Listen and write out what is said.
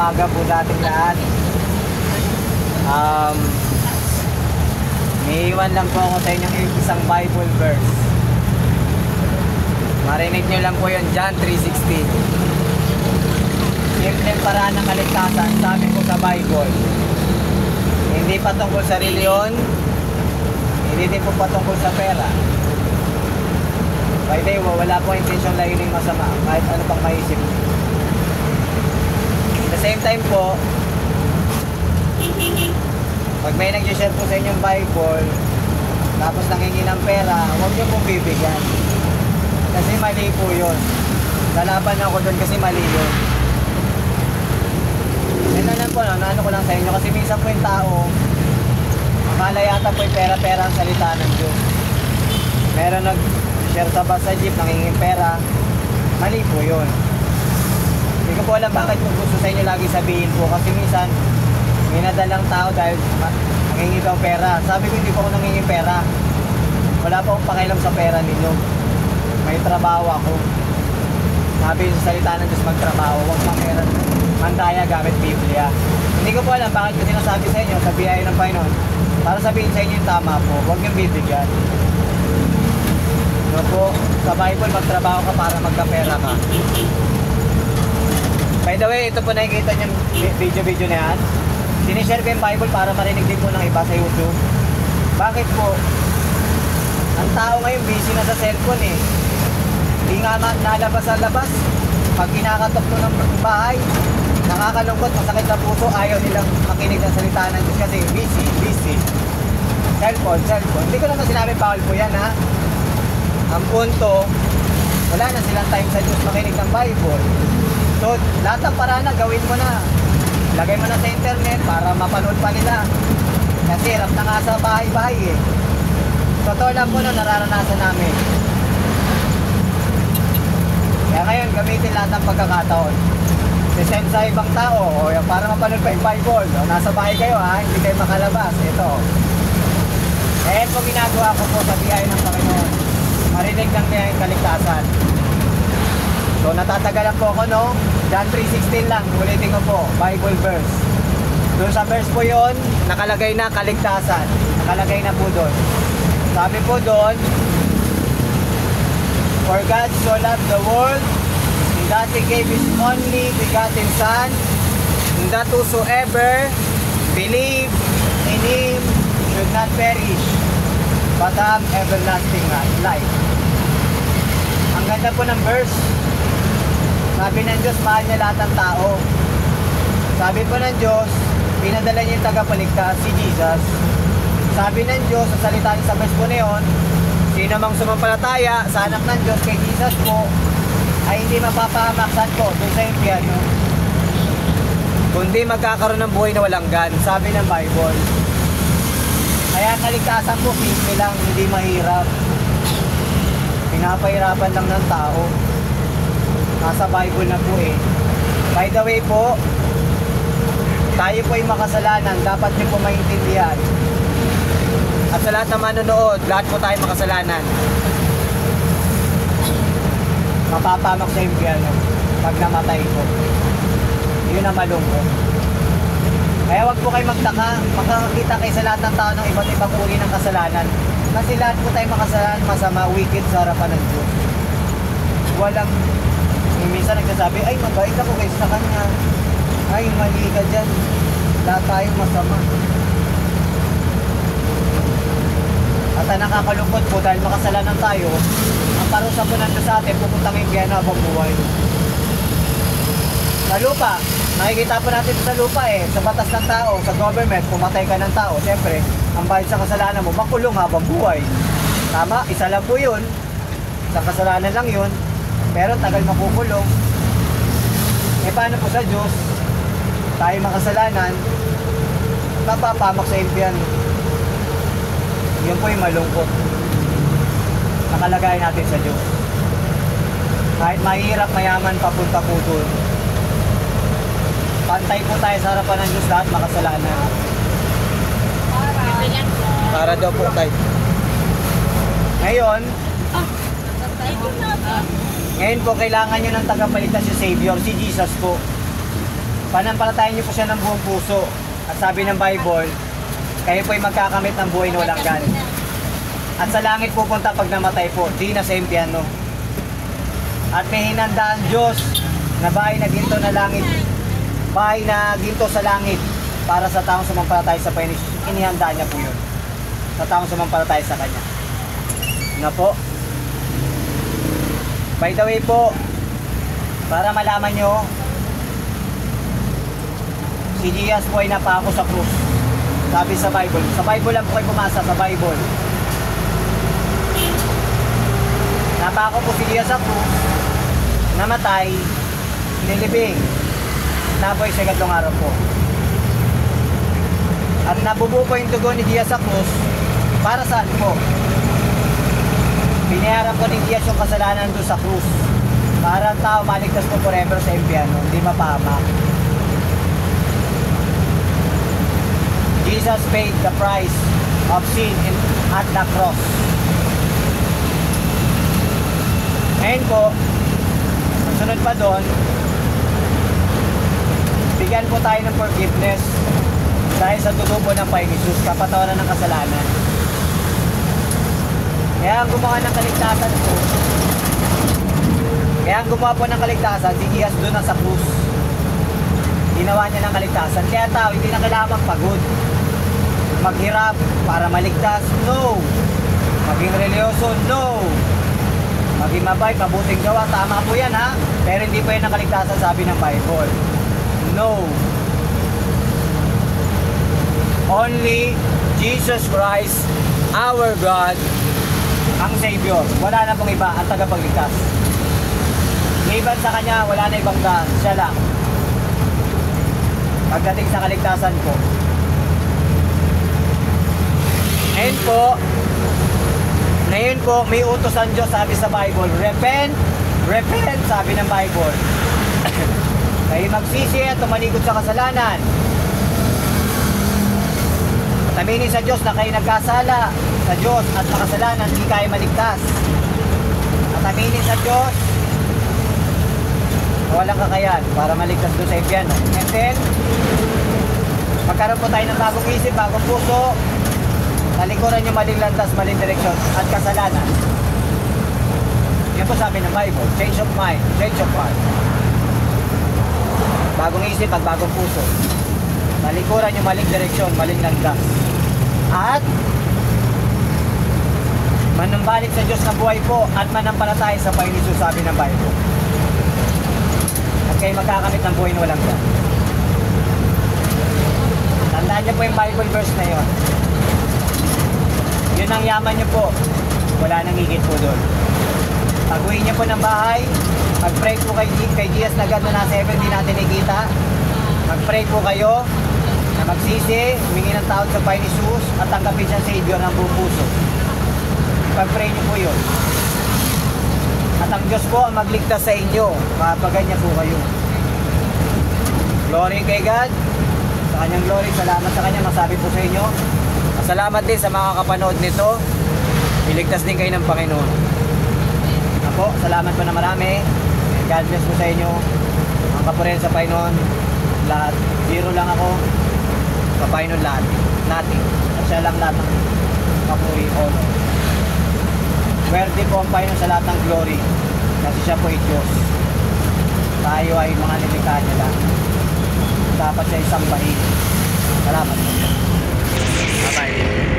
umaga po dating lahat. May iwan lang po ako sa inyong isang Bible verse. Marinig nyo lang po yun, John 3:16. Simpleng paraan ng kaligtasan, sabi ko sa Bible. Hindi patungkol sa reliyon, hindi din po patungkol sa pera. By the way, wala po intensyong layuning masama, kahit ano pang maisip. At the same time po, pag may nag-share po sa inyong Bible, tapos nangingi ng pera, huwag nyo pong bibigyan. Kasi mali po yun. Lalaban ako doon kasi mali yun. Ano po, ano ko lang sa inyo, kasi minsan po yung tao, akala yata po yung pera-pera ang salita ng Diyos. Meron nag-share sa bus sa jeep, nangingin pera, mali po yun. Hindi ko po alam bakit po gusto sa inyo lagi sabihin po, kasi minsan, may nadalang tao dahil nangingi daw pera. Sabi ko, hindi po ako nangingi pera. Wala po akong pakialam sa pera ninyo. May trabaho ako. Sabi sa salita ng Diyos, magtrabaho, huwag pera. Mandaya gamit Biblia. Hindi ko po alam bakit ko sinasabi sa inyo sa biyaya ng Panginoon para sabihin sa inyo yung tama po, huwag niyong bibigyan. No po, sa Bible magtrabaho ka para magkapera ka. By the way, ito po nakikita niyong video na yan. Sinishare ko yung Bible para marinig din po ng iba sa YouTube. Bakit po? Ang tao ngayon busy na sa cellphone eh. Hindi nga nalabas sa labas. Pag kinakatok to ng bahay, nakakalungkot, masakit sa puso, ayaw nilang makinig ng salita ng Diyos kasi busy. Cellphone. Hindi ko naman sinabi bawal po yan ha. Ang punto, wala na silang time sa Diyos makinig ng Bible. So, lahat ng paraan na gawin mo na. Lagay mo na sa internet para mapanood pa nila. Kasi hirap na nga sa bahay-bahay eh. Totoo lang po na nararanasan namin. Kaya ngayon, gamitin lahat ng pagkakataon. Sisend sa ibang tao, o para mapanood pa yung Bible. O, nasa bahay kayo ha, hindi kayo makalabas. Ito. Eh, po ginagawa ko po sa biyaya ng Panginoon. Marinig ng biyaya kaligtasan. So, natatagalan po ako, no? John 3:16 lang, ulitin ko po, Bible verse. Doon sa verse po yon, nakalagay na kaligtasan. Nakalagay na po doon. Sabi po doon, for God so loved the world, that He gave His only begotten Son, and that whosoever believe in Him should not perish, but have everlasting life. Ang ganda po ng verse. Sabi ng Diyos, mahal niya lahat ng tao. Sabi po ng Diyos, pinadala niya yung tagapaligtas, si Jesus. Sabi ng Diyos, sa salita niya sa verse po na yun, sino mang sumampalataya sa anak ng Diyos kay Jesus po, ay hindi mapapahamaksan po doon sa impyerno, kundi magkakaroon ng buhay na walang gan, sabi ng Bible. Kaya kaligtasan po, simple lang, hindi mahirap. Pinapahirapan lang ng tao. Nasa Bible na po eh. By the way po, tayo po ay makasalanan, dapat niyo po maintindihan. At sa lahat ng manonood, lahat po tayo makasalanan. Mapapamak sa impyerno pag namatay po. Yun ang malungkot. Kaya wag po kayo magtaka, makakakita kayo sa lahat ng tao ng iba't ibang uri ng kasalanan. Kasi lahat po tayo makasalanan, masama, wicked sa harapan ng Diyos. Walang, minsan nagsasabi, ay mabait ako guys sa kanya. Ay mali ka dyan. Lahat tayo masama. At ang nakakalungkot po dahil makasalanan tayo, ang parusa po nandun sa atin, pupuntang impyerno habang buhay. Sa lupa, makikita po natin sa lupa eh, sa batas ng tao, sa government, pumatay ka ng tao, siyempre, ang bayad sa kasalanan mo, makulong habang buhay. Tama, isa lang po yun. Sa kasalanan lang yun, pero tagal makukulong. Eh paano po sa Diyos, tayo makasalanan, napapamak sa impyerno. Yun po yung malungkot. Nakalagay natin sa Diyos. Kahit mahirap, mayaman, papunta po doon. Pantay po tayo sa harapan ng Diyos, lahat makasalanan. Para daw po tayo. Ngayon po, kailangan nyo ng tagapalitan si Savior, si Jesus po. Panampalatayan niyo po siya ng buong puso. At sabi ng Bible, kayo po'y magkakamit ng buhay na walang hanggan. At sa langit pupunta pag namatay po, di na sa impyerno. At may hinandaan Diyos na bahay na ginto na langit, bahay na ginto sa langit para sa taong sumampalataya sa Panginoon. Inihanda niya po yun sa taong sumampalataya sa Kanya. Na po. By the way po, para malaman nyo, si Jesus po ay napako sa krus. Sabi sa Bible. Sa Bible lang po kayo pumasa, sa Bible. Napako po si Jesus sa krus, namatay, nilibing, naboy sa ikatlong araw po. At nabubuo po yung dugo ni Jesus sa krus, para saan po? Binayaran po ni Jesus yung kasalanan doon sa krus. Para ang tao maligtas po forever sa impyerno, hindi mapahamak. Jesus paid the price of sin at the cross. Ngayon po, ang sunod pa doon, bigyan po tayo ng forgiveness dahil sa dugo po ng Panginoon Jesus, kapatawaran ng kasalanan. Kaya ang gumawa ng kaligtasan po, ng kaligtasan, si Jesus doon na sa krus. Ginawa niya ng kaligtasan. Kaya tao, hindi na kailangan magpagod, maghirap para maligtas. No. Maging religyoso. No. Maging mabait, mabuting gawa. Tama po yan, ha? Pero hindi po yan ang kaligtasan, sabi ng Bible. No. Only Jesus Christ, our God, ang Savior. Wala na pong iba ang tagapagligtas. Liban sa Kanya, wala na ibang daan. Siya lang. Pagdating sa kaligtasan po. Ngayon po, may utos ang Diyos, sabi sa Bible. Repent, repent, sabi ng Bible. Kayo magsisi at tumalikod sa kasalanan. At aminin sa Diyos na kayo nagkasala sa Diyos at makasalanan, hindi kayo maligtas. At aminin sa Diyos walang kakayan para maligtas doon sa impyerno. And then, magkaroon po tayo ng bagong isip, bagong puso, talikuran yung maling landas, maling direksyon at kasalanan. Yan po sabi ng Bible, change of mind, change of heart. Bagong isip at bagong puso, talikuran yung maling direksyon, maling landas, at manumbalik sa Diyos na buhay po at manampalataya sa Panginoon Jesus, sabi ng Bible. At kayo magkakamit ng buhay na walang hanggan. Tandaan niyo po yung Bible verse na yun. Yun ang yaman niyo po. Wala nang higit po doon. Pag-uwi niyo po ng bahay, mag-pray po kay Jesus na God na nasa heaven, hindi natin nakikita. Mag-pray po kayo na magsisi, humingi ng tawad sa Panginoon Jesus at tanggapin siyang Savior ng buong puso. Pag-pray niyo po yun. At ang Diyos po ang magligtas sa inyo kapag ganyan po kayo. Glory kay God. Sa kanyang glory, salamat sa kanya. Masabi po sa inyo, salamat din sa mga kapanood nito. Iligtas din kayo ng Panginoon. Ako, salamat po na marami. God bless po sa inyo. Ang kapurihan sa Panginoon, lahat. Zero lang ako. Sa Panginoon lahat. Natin. At siya lang lahat ng kapuri, honor. Swerte po ang Panginoon sa lahat ng glory. Kasi siya po ay Diyos. Tayo ay mga nilikha niya lang. Dapat siya isang bahin. Salamat. Bye-bye.